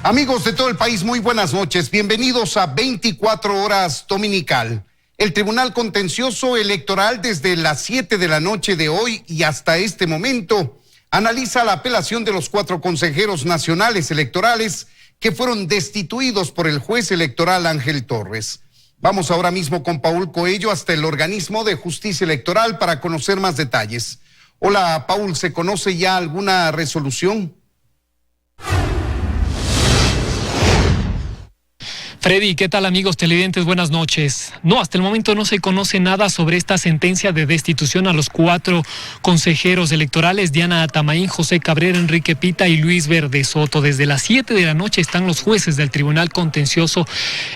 Amigos de todo el país, muy buenas noches. Bienvenidos a 24 horas dominical. El Tribunal Contencioso Electoral desde las 7 de la noche de hoy y hasta este momento analiza la apelación de los 4 consejeros nacionales electorales que fueron destituidos por el juez electoral Ángel Torres. Vamos ahora mismo con Paul Coello hasta el organismo de justicia electoral para conocer más detalles. Hola, Paul, ¿se conoce ya alguna resolución? Freddy, ¿qué tal, amigos televidentes? Buenas noches. No, hasta el momento no se conoce nada sobre esta sentencia de destitución a los 4 consejeros electorales: Diana Atamaín, José Cabrera, Enrique Pita y Luis Verde Soto. Desde las 7 de la noche están los jueces del Tribunal Contencioso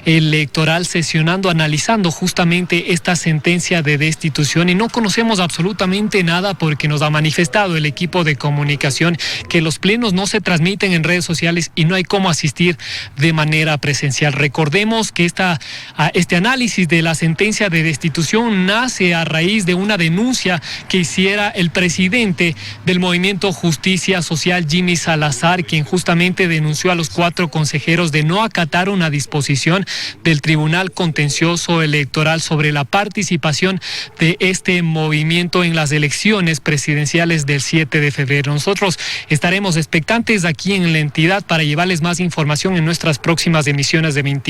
Electoral sesionando, analizando justamente esta sentencia de destitución, y no conocemos absolutamente nada porque nos ha manifestado el equipo de comunicación que los plenos no se transmiten en redes sociales y no hay cómo asistir de manera presencial. Recordemos que este análisis de la sentencia de destitución nace a raíz de una denuncia que hiciera el presidente del Movimiento Justicia Social, Jimmy Salazar, quien justamente denunció a los 4 consejeros de no acatar una disposición del Tribunal Contencioso Electoral sobre la participación de este movimiento en las elecciones presidenciales del 7 de febrero. Nosotros estaremos expectantes aquí en la entidad para llevarles más información en nuestras próximas emisiones de 24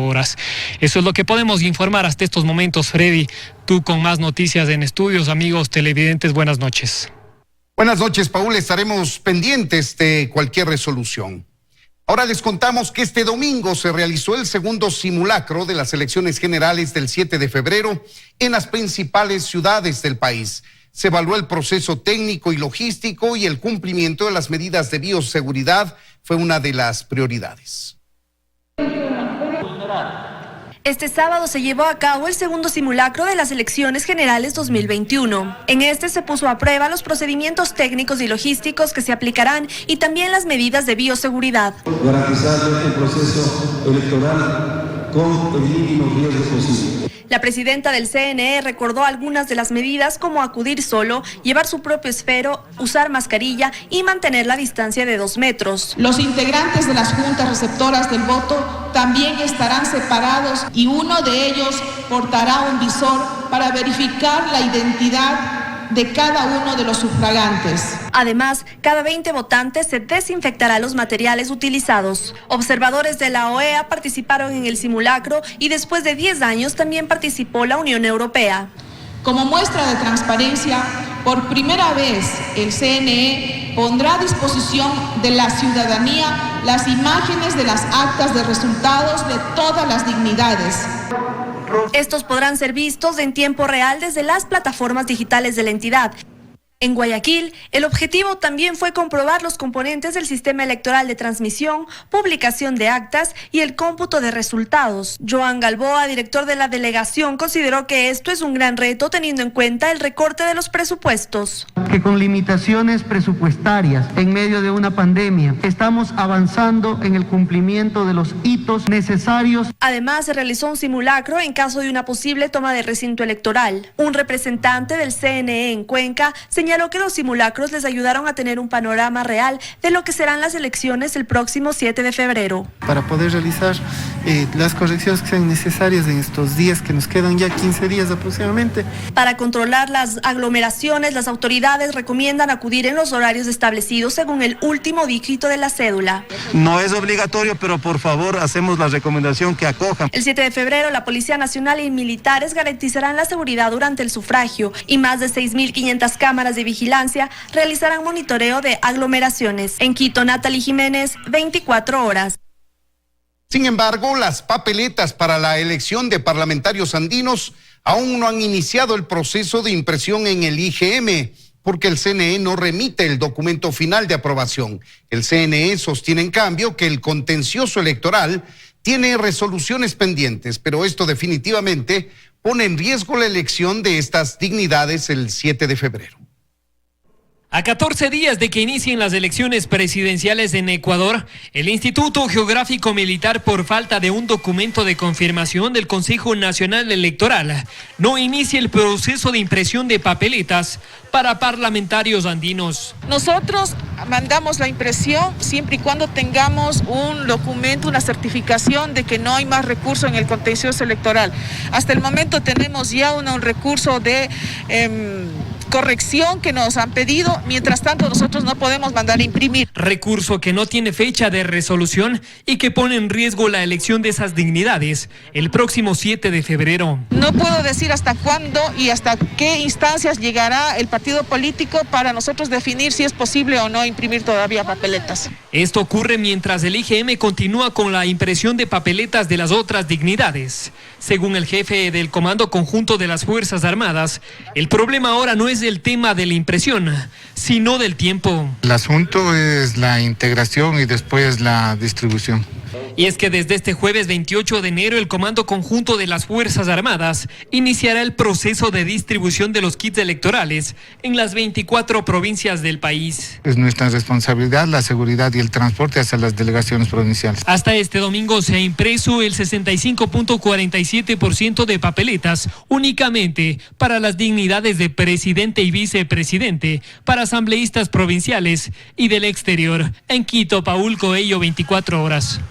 horas. Eso es lo que podemos informar hasta estos momentos. Freddy, tú con más noticias en estudios. Amigos televidentes, buenas noches. Buenas noches, Paul. Estaremos pendientes de cualquier resolución. Ahora les contamos que este domingo se realizó el segundo simulacro de las elecciones generales del 7 de febrero en las principales ciudades del país. Se evaluó el proceso técnico y logístico y el cumplimiento de las medidas de bioseguridad fue una de las prioridades. Este sábado se llevó a cabo el segundo simulacro de las elecciones generales 2021. En este se puso a prueba los procedimientos técnicos y logísticos que se aplicarán y también las medidas de bioseguridad. Garantizar el proceso electoral con el mínimo riesgo posible. La presidenta del CNE recordó algunas de las medidas como acudir solo, llevar su propio esfero, usar mascarilla y mantener la distancia de 2 metros. Los integrantes de las juntas receptoras del voto también estarán separados y uno de ellos portará un visor para verificar la identidad de cada uno de los sufragantes. Además, cada 20 votantes se desinfectará los materiales utilizados. Observadores de la OEA participaron en el simulacro y después de 10 años también participó la Unión Europea. Como muestra de transparencia, por primera vez el CNE pondrá a disposición de la ciudadanía las imágenes de las actas de resultados de todas las dignidades. Estos podrán ser vistos en tiempo real desde las plataformas digitales de la entidad. En Guayaquil, el objetivo también fue comprobar los componentes del sistema electoral de transmisión, publicación de actas y el cómputo de resultados. Joan Galboa, director de la delegación, consideró que esto es un gran reto teniendo en cuenta el recorte de los presupuestos. Que con limitaciones presupuestarias en medio de una pandemia estamos avanzando en el cumplimiento de los hitos necesarios. Además, se realizó un simulacro en caso de una posible toma de recinto electoral. Un representante del CNE en Cuenca señaló que los simulacros les ayudaron a tener un panorama real de lo que serán las elecciones el próximo 7 de febrero. Para poder realizar las correcciones que sean necesarias en estos días, que nos quedan ya 15 días aproximadamente. Para controlar las aglomeraciones, las autoridades recomiendan acudir en los horarios establecidos según el último dígito de la cédula. No es obligatorio, pero por favor hacemos la recomendación que acojan. El 7 de febrero, la Policía Nacional y militares garantizarán la seguridad durante el sufragio y más de 6.500 cámaras de vigilancia realizarán monitoreo de aglomeraciones. En Quito, Natalie Jiménez, 24 horas. Sin embargo, las papeletas para la elección de parlamentarios andinos aún no han iniciado el proceso de impresión en el IGM, porque el CNE no remite el documento final de aprobación. El CNE sostiene, en cambio, que el contencioso electoral tiene resoluciones pendientes, pero esto definitivamente pone en riesgo la elección de estas dignidades el 7 de febrero. A 14 días de que inicien las elecciones presidenciales en Ecuador, el Instituto Geográfico Militar, por falta de un documento de confirmación del Consejo Nacional Electoral, no inicia el proceso de impresión de papeletas para parlamentarios andinos. Nosotros mandamos la impresión siempre y cuando tengamos un documento, una certificación de que no hay más recurso en el contencioso electoral. Hasta el momento tenemos ya un recurso de corrección que nos han pedido, mientras tanto nosotros no podemos mandar a imprimir. Recurso que no tiene fecha de resolución y que pone en riesgo la elección de esas dignidades el próximo 7 de febrero. No puedo decir hasta cuándo y hasta qué instancias llegará el partido político para nosotros definir si es posible o no imprimir todavía papeletas. Esto ocurre mientras el IGM continúa con la impresión de papeletas de las otras dignidades. Según el jefe del Comando Conjunto de las Fuerzas Armadas, el problema ahora no es el tema de la impresión, sino del tiempo. El asunto es la integración y después la distribución. Y es que desde este jueves 28 de enero el Comando Conjunto de las Fuerzas Armadas iniciará el proceso de distribución de los kits electorales en las 24 provincias del país. Es nuestra responsabilidad la seguridad y el transporte hacia las delegaciones provinciales. Hasta este domingo se ha impreso el 65.47% de papeletas únicamente para las dignidades de presidente y vicepresidente, para asambleístas provinciales y del exterior. En Quito, Paul Coello, 24 horas.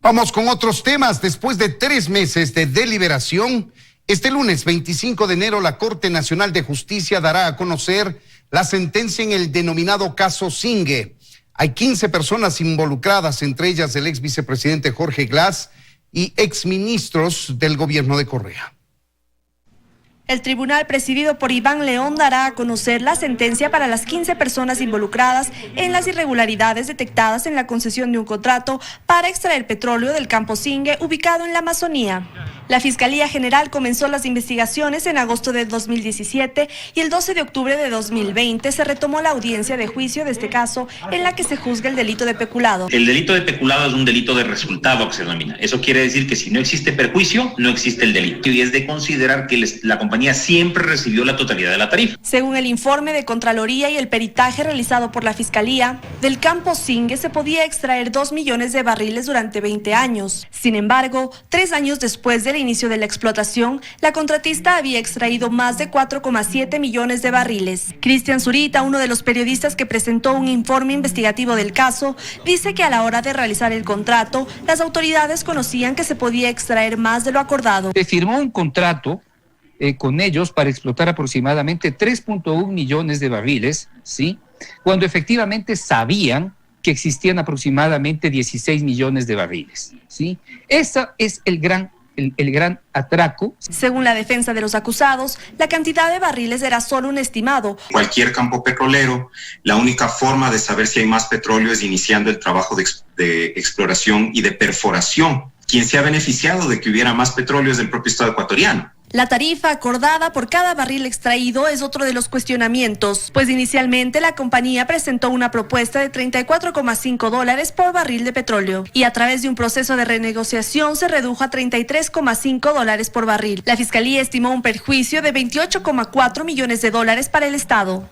Vamos con otros temas. Después de 3 meses de deliberación, este lunes 25 de enero la Corte Nacional de Justicia dará a conocer la sentencia en el denominado caso Singue. Hay 15 personas involucradas, entre ellas el ex vicepresidente Jorge Glass y exministros del gobierno de Correa. El tribunal presidido por Iván León dará a conocer la sentencia para las 15 personas involucradas en las irregularidades detectadas en la concesión de un contrato para extraer petróleo del campo Singue ubicado en la Amazonía. La Fiscalía General comenzó las investigaciones en agosto de 2017 y el 12 de octubre de 2020 se retomó la audiencia de juicio de este caso en la que se juzga el delito de peculado. El delito de peculado es un delito de resultado que se denomina. Eso quiere decir que si no existe perjuicio, no existe el delito. Y es de considerar que la compañía siempre recibió la totalidad de la tarifa. Según el informe de Contraloría y el peritaje realizado por la Fiscalía, del campo Singue se podía extraer 2 millones de barriles durante 20 años. Sin embargo, 3 años después del inicio de la explotación, la contratista había extraído más de 4,7 millones de barriles. Cristian Zurita, uno de los periodistas que presentó un informe investigativo del caso, dice que a la hora de realizar el contrato, las autoridades conocían que se podía extraer más de lo acordado. Se firmó un contrato con ellos para explotar aproximadamente 3.1 millones de barriles, ¿sí? Cuando efectivamente sabían que existían aproximadamente 16 millones de barriles, ¿sí? Ese es el gran atraco. Según la defensa de los acusados, la cantidad de barriles era solo un estimado. Cualquier campo petrolero, la única forma de saber si hay más petróleo es iniciando el trabajo de exploración y de perforación. Quien se ha beneficiado de que hubiera más petróleo es el propio Estado ecuatoriano. La tarifa acordada por cada barril extraído es otro de los cuestionamientos, pues inicialmente la compañía presentó una propuesta de $34,5 por barril de petróleo y a través de un proceso de renegociación se redujo a $33,5 por barril. La Fiscalía estimó un perjuicio de $28,4 millones para el Estado.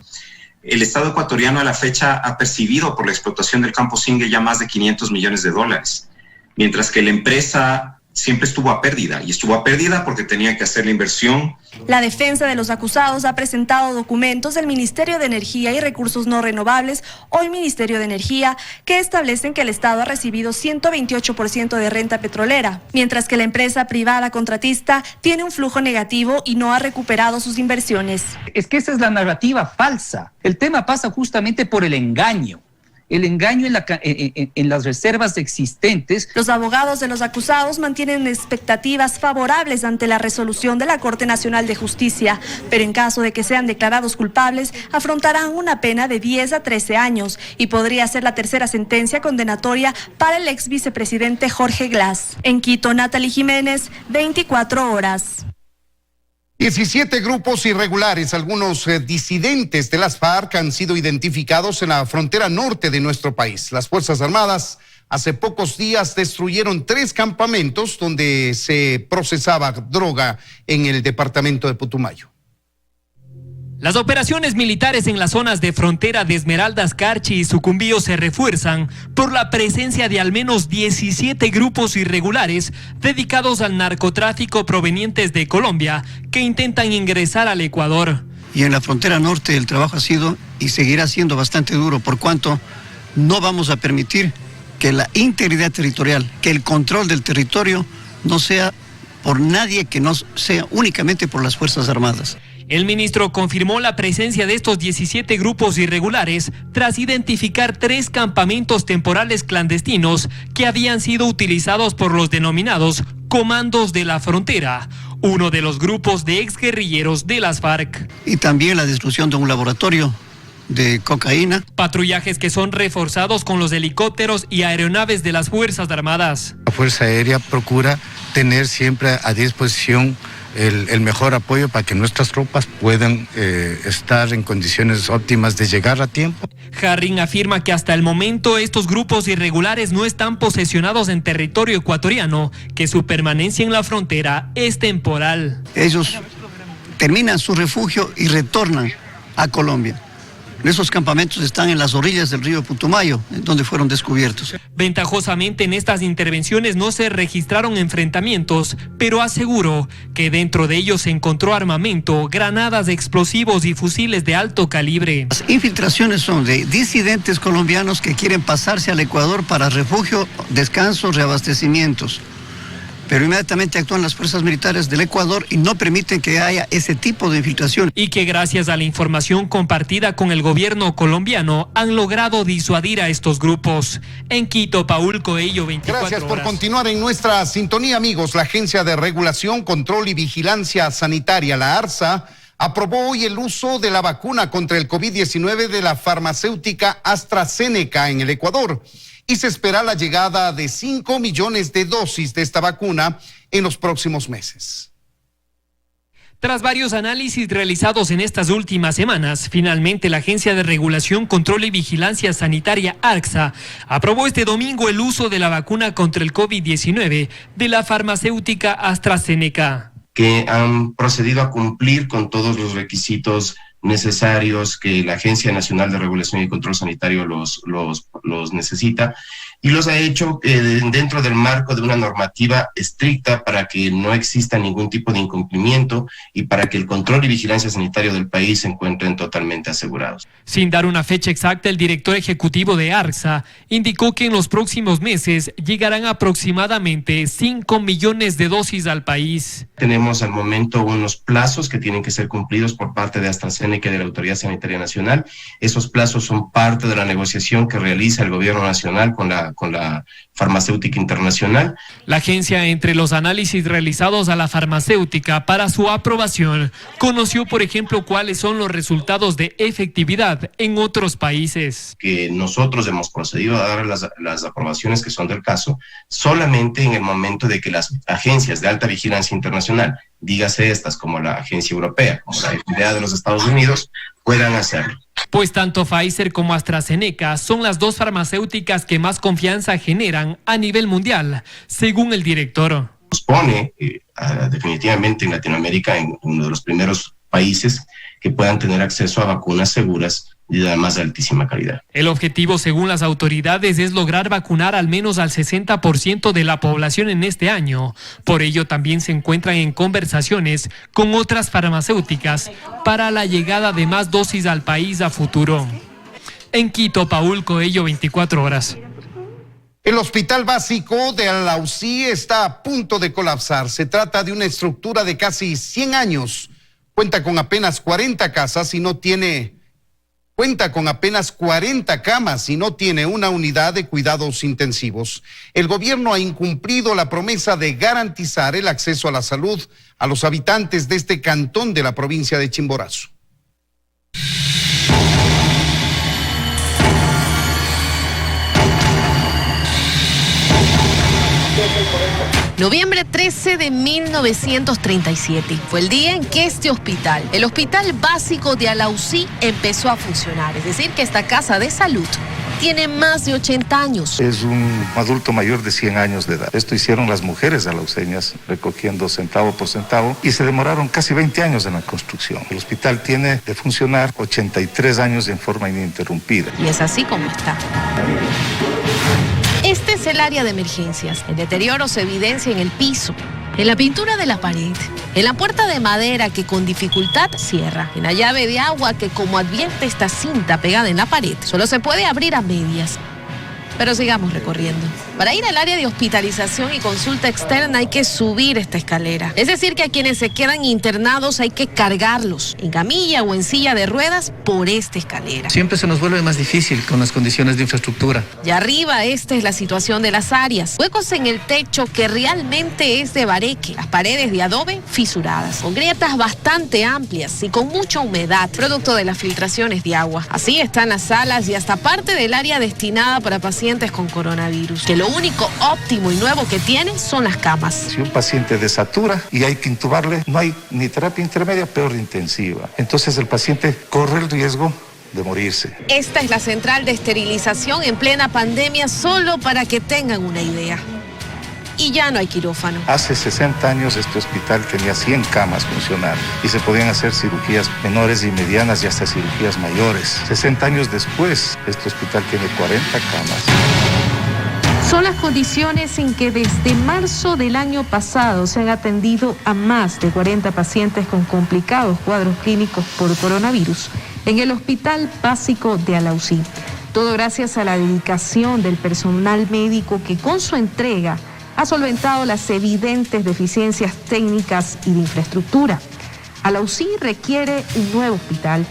El Estado ecuatoriano a la fecha ha percibido por la explotación del campo Singue ya más de $500 millones, mientras que la empresa siempre estuvo a pérdida, y estuvo a pérdida porque tenía que hacer la inversión. La defensa de los acusados ha presentado documentos del Ministerio de Energía y Recursos No Renovables, hoy Ministerio de Energía, que establecen que el Estado ha recibido 128% de renta petrolera, mientras que la empresa privada contratista tiene un flujo negativo y no ha recuperado sus inversiones. Es que esa es la narrativa falsa. El tema pasa justamente por el engaño. El engaño en las reservas existentes. Los abogados de los acusados mantienen expectativas favorables ante la resolución de la Corte Nacional de Justicia, pero en caso de que sean declarados culpables, afrontarán una pena de 10 a 13 años y podría ser la tercera sentencia condenatoria para el ex vicepresidente Jorge Glass. En Quito, Natalie Jiménez, 24 horas. 17 grupos irregulares, algunos disidentes de las FARC, han sido identificados en la frontera norte de nuestro país. Las Fuerzas Armadas hace pocos días destruyeron 3 campamentos donde se procesaba droga en el departamento de Putumayo. Las operaciones militares en las zonas de frontera de Esmeraldas, Carchi y Sucumbío se refuerzan por la presencia de al menos 17 grupos irregulares dedicados al narcotráfico provenientes de Colombia que intentan ingresar al Ecuador. Y en la frontera norte el trabajo ha sido y seguirá siendo bastante duro, por cuanto no vamos a permitir que la integridad territorial, que el control del territorio no sea por nadie que no sea únicamente por las Fuerzas Armadas. El ministro confirmó la presencia de estos 17 grupos irregulares tras identificar 3 campamentos temporales clandestinos que habían sido utilizados por los denominados comandos de la frontera, uno de los grupos de exguerrilleros de las FARC. Y también la destrucción de un laboratorio de cocaína. Patrullajes que son reforzados con los helicópteros y aeronaves de las Fuerzas Armadas. La Fuerza Aérea procura tener siempre a disposición el mejor apoyo para que nuestras tropas puedan estar en condiciones óptimas de llegar a tiempo. Jarrín afirma que hasta el momento estos grupos irregulares no están posesionados en territorio ecuatoriano, que su permanencia en la frontera es temporal. Ellos terminan su refugio y retornan a Colombia. Esos campamentos están en las orillas del río Putumayo, donde fueron descubiertos. Ventajosamente en estas intervenciones no se registraron enfrentamientos, pero aseguró que dentro de ellos se encontró armamento, granadas, explosivos y fusiles de alto calibre. Las infiltraciones son de disidentes colombianos que quieren pasarse al Ecuador para refugio, descanso, reabastecimientos. Pero inmediatamente actúan las fuerzas militares del Ecuador y no permiten que haya ese tipo de infiltración. Y que gracias a la información compartida con el gobierno colombiano han logrado disuadir a estos grupos. En Quito, Paul Coello, 24 Gracias por horas. continuar en nuestra sintonía, amigos. La Agencia de Regulación, Control y Vigilancia Sanitaria, la ARSA, aprobó hoy el uso de la vacuna contra el COVID-19 de la farmacéutica AstraZeneca en el Ecuador. Y se espera la llegada de 5 millones de dosis de esta vacuna en los próximos meses. Tras varios análisis realizados en estas últimas semanas, finalmente la Agencia de Regulación, Control y Vigilancia Sanitaria, ARSA, aprobó este domingo el uso de la vacuna contra el COVID-19 de la farmacéutica AstraZeneca. Que han procedido a cumplir con todos los requisitos necesarios que la Agencia Nacional de Regulación y Control Sanitario los necesita, y los ha hecho dentro del marco de una normativa estricta para que no exista ningún tipo de incumplimiento y para que el control y vigilancia sanitario del país se encuentren totalmente asegurados. Sin dar una fecha exacta, el director ejecutivo de ARSA indicó que en los próximos meses llegarán aproximadamente 5 millones de dosis al país. Tenemos al momento unos plazos que tienen que ser cumplidos por parte de AstraZeneca y de la Autoridad Sanitaria Nacional. Esos plazos son parte de la negociación que realiza el gobierno nacional con la farmacéutica internacional. La agencia, entre los análisis realizados a la farmacéutica para su aprobación, conoció, por ejemplo, cuáles son los resultados de efectividad en otros países. Que nosotros hemos procedido a dar las aprobaciones que son del caso solamente en el momento de que las agencias de alta vigilancia internacional, dígase estas como la Agencia Europea, como la FDA de los Estados Unidos, puedan hacerlo. Pues tanto Pfizer como AstraZeneca son las dos farmacéuticas que más confianza generan a nivel mundial, según el director. Nos pone definitivamente en Latinoamérica en uno de los primeros países que puedan tener acceso a vacunas seguras y de más altísima calidad. El objetivo, según las autoridades, es lograr vacunar al menos al 60% de la población en este año. Por ello, también se encuentran en conversaciones con otras farmacéuticas para la llegada de más dosis al país a futuro. En Quito, Paul Coello, 24 horas. El hospital básico de Alausí está a punto de colapsar. Se trata de una estructura de casi 100 años. Cuenta con apenas 40 casas y Cuenta con apenas 40 camas y no tiene una unidad de cuidados intensivos. El gobierno ha incumplido la promesa de garantizar el acceso a la salud a los habitantes de este cantón de la provincia de Chimborazo. Noviembre 13 de 1937 fue el día en que este hospital, el Hospital Básico de Alausí, empezó a funcionar. Es decir, que esta casa de salud tiene más de 80 años. Es un adulto mayor de 100 años de edad. Esto hicieron las mujeres alauceñas, recogiendo centavo por centavo, y se demoraron casi 20 años en la construcción. El hospital tiene de funcionar 83 años en forma ininterrumpida. Y es así como está. Este es el área de emergencias. El deterioro se evidencia en el piso, en la pintura de la pared, en la puerta de madera que con dificultad cierra, en la llave de agua que, como advierte esta cinta pegada en la pared, solo se puede abrir a medias. Pero sigamos recorriendo. Para ir al área de hospitalización y consulta externa hay que subir esta escalera. Es decir, que a quienes se quedan internados hay que cargarlos en camilla o en silla de ruedas por esta escalera. Siempre se nos vuelve más difícil con las condiciones de infraestructura. Y arriba, esta es la situación de las áreas. Huecos en el techo que realmente es de bareque. Las paredes de adobe fisuradas, con grietas bastante amplias y con mucha humedad, producto de las filtraciones de agua. Así están las salas y hasta parte del área destinada para pacientes con coronavirus, que lo único óptimo y nuevo que tiene son las camas. Si un paciente desatura y hay que intubarle, no hay ni terapia intermedia, peor intensiva. Entonces el paciente corre el riesgo de morirse. Esta es la central de esterilización en plena pandemia, solo para que tengan una idea. Y ya no hay quirófano. Hace 60 años este hospital tenía 100 camas funcionando y se podían hacer cirugías menores y medianas y hasta cirugías mayores. 60 años después, este hospital tiene 40 camas. Son las condiciones en que desde marzo del año pasado se han atendido a más de 40 pacientes con complicados cuadros clínicos por coronavirus en el Hospital Básico de Alausí. Todo gracias a la dedicación del personal médico que con su entrega ha solventado las evidentes deficiencias técnicas y de infraestructura. Alausí requiere un nuevo hospital.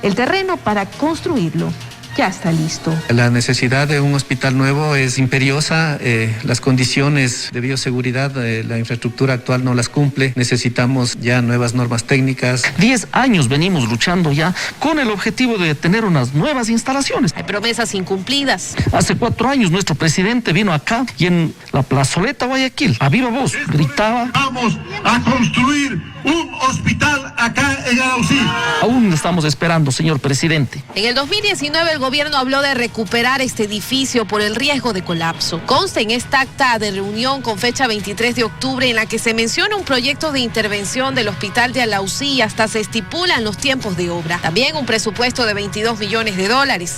El terreno para construirlo ya está listo. La necesidad de un hospital nuevo es imperiosa. Las condiciones de bioseguridad, la infraestructura actual no las cumple. Necesitamos ya nuevas normas técnicas. 10 años venimos luchando ya con el objetivo de tener unas nuevas instalaciones. Hay promesas incumplidas. Hace 4 años nuestro presidente vino acá y en la plazoleta Guayaquil, a viva voz, gritaba: vamos a construir un hospital acá en Alausí. Aún estamos esperando, señor presidente. En el 2019 el gobierno habló de recuperar este edificio por el riesgo de colapso. Consta en esta acta de reunión con fecha 23 de octubre en la que se menciona un proyecto de intervención del hospital de Alausí y hasta se estipulan los tiempos de obra. También un presupuesto de $22 millones.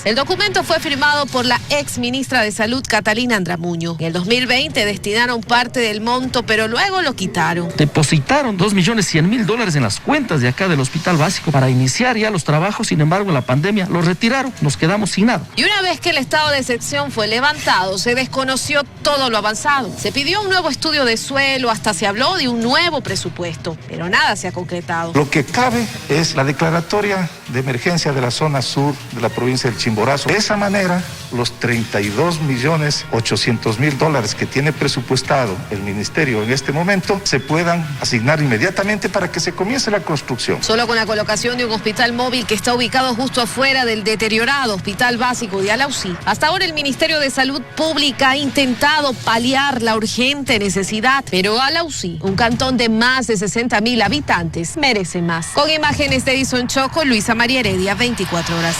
El documento fue firmado por la ex ministra de Salud, Catalina Andramuño. En el 2020 destinaron parte del monto, pero luego lo quitaron. Depositaron $2.100.000 en las cuentas de acá del Hospital Básico para iniciar ya los trabajos. Sin embargo, en la pandemia lo retiraron. Nos quedamos sin nada. Y una vez que el estado de excepción fue levantado, se desconoció todo lo avanzado. Se pidió un nuevo estudio de suelo, hasta se habló de un nuevo presupuesto, pero nada se ha concretado. Lo que cabe es la declaratoria de emergencia de la zona sur de la provincia del Chimborazo. De esa manera, los $32.800.000 que tiene presupuestado el ministerio en este momento se puedan asignar inmediatamente para que se comience la construcción. Solo con la colocación de un hospital móvil que está ubicado justo afuera del deteriorado Hospital Básico de Alausí. Hasta ahora el Ministerio de Salud Pública ha intentado paliar la urgente necesidad, pero Alausí, un cantón de más de 60.000 habitantes, merece más. Con imágenes de Edison Choco, Luisa María Heredia, 24 horas.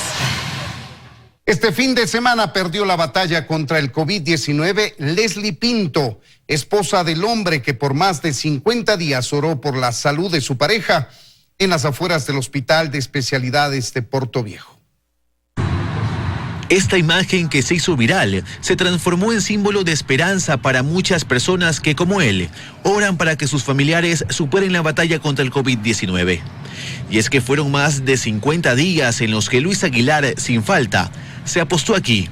Este fin de semana perdió la batalla contra el COVID-19 Leslie Pinto, esposa del hombre que por más de 50 días oró por la salud de su pareja en las afueras del Hospital de Especialidades de Portoviejo. Esta imagen que se hizo viral se transformó en símbolo de esperanza para muchas personas que, como él, oran para que sus familiares superen la batalla contra el COVID-19. Y es que fueron más de 50 días en los que Luis Aguilar, sin falta, se apostó aquí,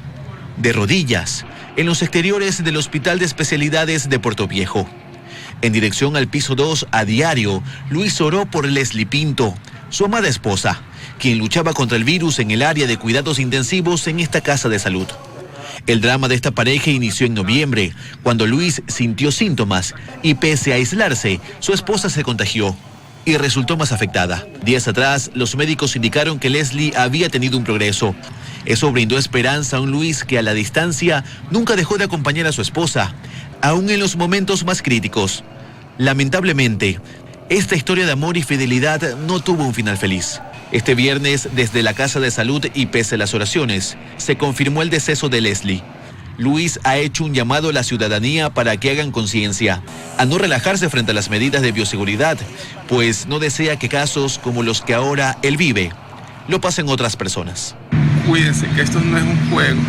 de rodillas, en los exteriores del Hospital de Especialidades de Portoviejo. En dirección al piso 2, a diario, Luis oró por Leslie Pinto, su amada esposa, quien luchaba contra el virus en el área de cuidados intensivos en esta casa de salud. El drama de esta pareja inició en noviembre, cuando Luis sintió síntomas y pese a aislarse, su esposa se contagió y resultó más afectada. Días atrás, los médicos indicaron que Leslie había tenido un progreso. Eso brindó esperanza a un Luis que a la distancia nunca dejó de acompañar a su esposa, aún en los momentos más críticos. Lamentablemente, esta historia de amor y fidelidad no tuvo un final feliz. Este viernes, desde la Casa de Salud y pese a las oraciones, se confirmó el deceso de Leslie. Luis ha hecho un llamado a la ciudadanía para que hagan conciencia, a no relajarse frente a las medidas de bioseguridad, pues no desea que casos como los que ahora él vive lo pasen otras personas. Cuídense que esto no es un juego.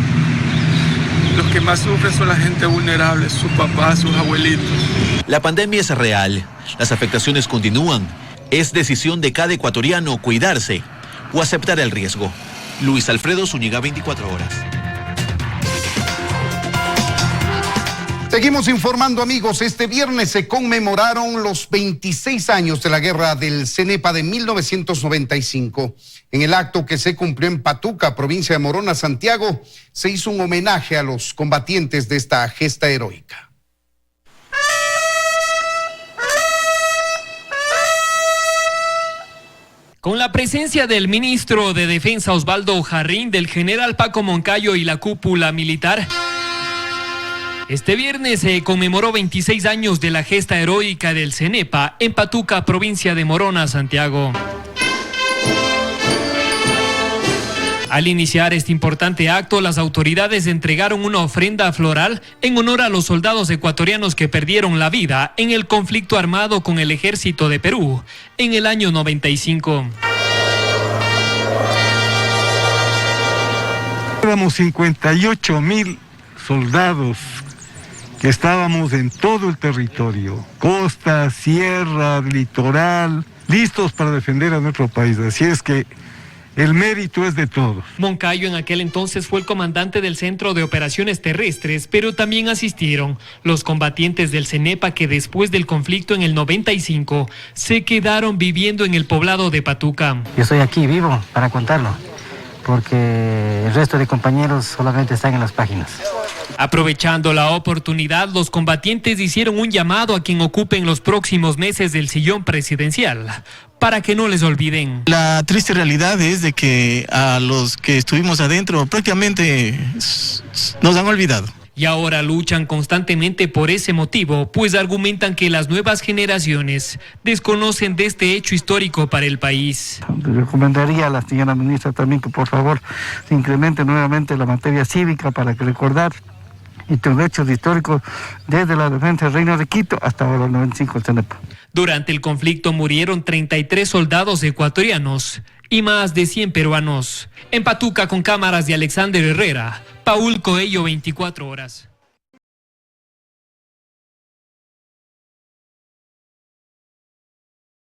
Los que más sufren son la gente vulnerable, sus papás, sus abuelitos. La pandemia es real, las afectaciones continúan. Es decisión de cada ecuatoriano cuidarse o aceptar el riesgo. Luis Alfredo Zúñiga, 24 horas. Seguimos informando, amigos. Este viernes se conmemoraron los 26 años de la guerra del Cenepa de 1995. En el acto que se cumplió en Patuca, provincia de Morona, Santiago, se hizo un homenaje a los combatientes de esta gesta heroica. Con la presencia del ministro de Defensa Osvaldo Jarrín, del general Paco Moncayo y la cúpula militar, este viernes se conmemoró 26 años de la gesta heroica del Cenepa en Patuca, provincia de Morona, Santiago. Al iniciar este importante acto, las autoridades entregaron una ofrenda floral en honor a los soldados ecuatorianos que perdieron la vida en el conflicto armado con el ejército de Perú en el año 95. Éramos 58,000 soldados que estábamos en todo el territorio, costa, sierra, litoral, listos para defender a nuestro país. Así es que el mérito es de todos. Moncayo en aquel entonces fue el comandante del Centro de Operaciones Terrestres, pero también asistieron los combatientes del Cenepa que después del conflicto en el 95 se quedaron viviendo en el poblado de Patuca. Yo estoy aquí vivo para contarlo, porque el resto de compañeros solamente están en las páginas. Aprovechando la oportunidad, los combatientes hicieron un llamado a quien ocupen los próximos meses del sillón presidencial, para que no les olviden. La triste realidad es de que a los que estuvimos adentro prácticamente nos han olvidado. Y ahora luchan constantemente por ese motivo, pues argumentan que las nuevas generaciones desconocen de este hecho histórico para el país. Le recomendaría a la señora ministra también que por favor se incremente nuevamente la materia cívica para que recordar estos hechos históricos desde la defensa del Reino de Quito hasta ahora el 95 el Cenepa. Durante el conflicto murieron 33 soldados ecuatorianos y más de 100 peruanos. En Patuca, con cámaras de Alexander Herrera, Paul Coello, 24 horas.